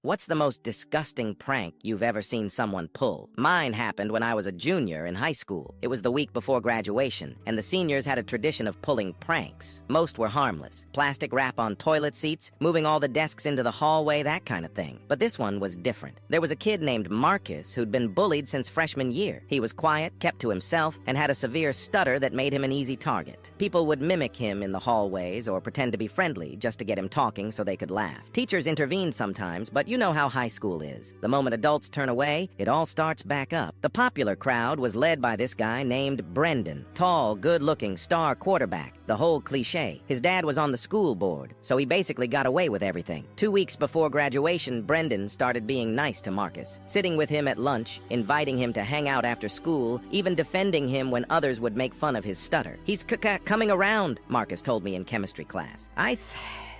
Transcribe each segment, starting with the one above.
What's the most disgusting prank you've ever seen someone pull? Mine happened when I was a junior in high school. It was the week before graduation, and the seniors had a tradition of pulling pranks. Most were harmless. Plastic wrap on toilet seats, moving all the desks into the hallway, that kind of thing. But this one was different. There was a kid named Marcus who'd been bullied since freshman year. He was quiet, kept to himself, and had a severe stutter that made him an easy target. People would mimic him in the hallways or pretend to be friendly just to get him talking so they could laugh. Teachers intervened sometimes, but you know how high school is. The moment adults turn away, it all starts back up. The popular crowd was led by this guy named Brendan. Tall, good-looking, star quarterback. The whole cliche. His dad was on the school board, so he basically got away with everything. 2 weeks before graduation, Brendan started being nice to Marcus, sitting with him at lunch, inviting him to hang out after school, even defending him when others would make fun of his stutter. "He's coming around," Marcus told me in chemistry class. I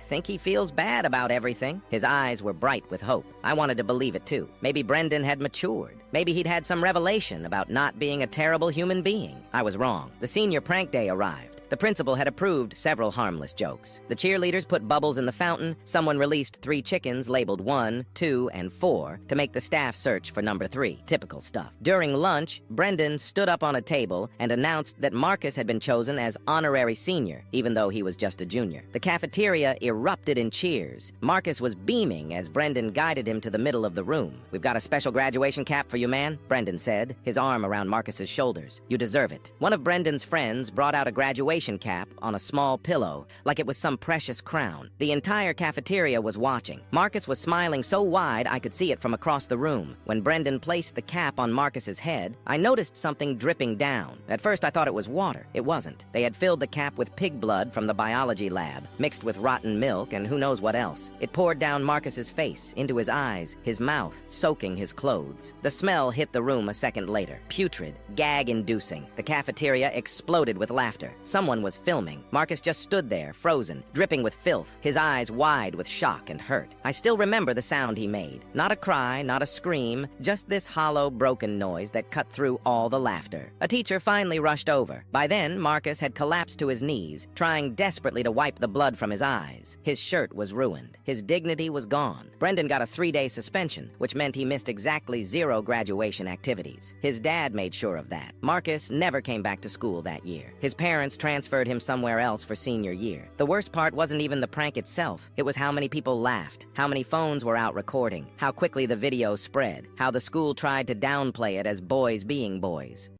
think he feels bad about everything. His eyes were bright with hope. I wanted to believe it too. Maybe Brendan had matured. Maybe he'd had some revelation about not being a terrible human being. I was wrong. The senior prank day arrived. The principal had approved several harmless jokes. The cheerleaders put bubbles in the fountain. Someone released 3 chickens labeled 1, 2, and 4 to make the staff search for number 3. Typical stuff. During lunch, Brendan stood up on a table and announced that Marcus had been chosen as honorary senior, even though he was just a junior. The cafeteria erupted in cheers. Marcus was beaming as Brendan guided him to the middle of the room. "We've got a special graduation cap for you, man," Brendan said, his arm around Marcus's shoulders. "You deserve it." One of Brendan's friends brought out a graduation cap on a small pillow, like it was some precious crown. The entire cafeteria was watching. Marcus was smiling so wide I could see it from across the room. When Brendan placed the cap on Marcus's head, I noticed something dripping down. At first I thought it was water. It wasn't. They had filled the cap with pig blood from the biology lab, mixed with rotten milk and who knows what else. It poured down Marcus's face, into his eyes, his mouth, soaking his clothes. The smell hit the room a second later. Putrid, gag-inducing. The cafeteria exploded with laughter. Someone was filming. Marcus just stood there, frozen, dripping with filth, his eyes wide with shock and hurt. I still remember the sound he made. Not a cry, not a scream, just this hollow, broken noise that cut through all the laughter. A teacher finally rushed over. By then, Marcus had collapsed to his knees, trying desperately to wipe the blood from his eyes. His shirt was ruined. His dignity was gone. Brendan got a 3-day suspension, which meant he missed exactly 0 graduation activities. His dad made sure of that. Marcus never came back to school that year. His parents transferred him somewhere else for senior year. The worst part wasn't even the prank itself. It was how many people laughed, how many phones were out recording, how quickly the video spread, how the school tried to downplay it as boys being boys.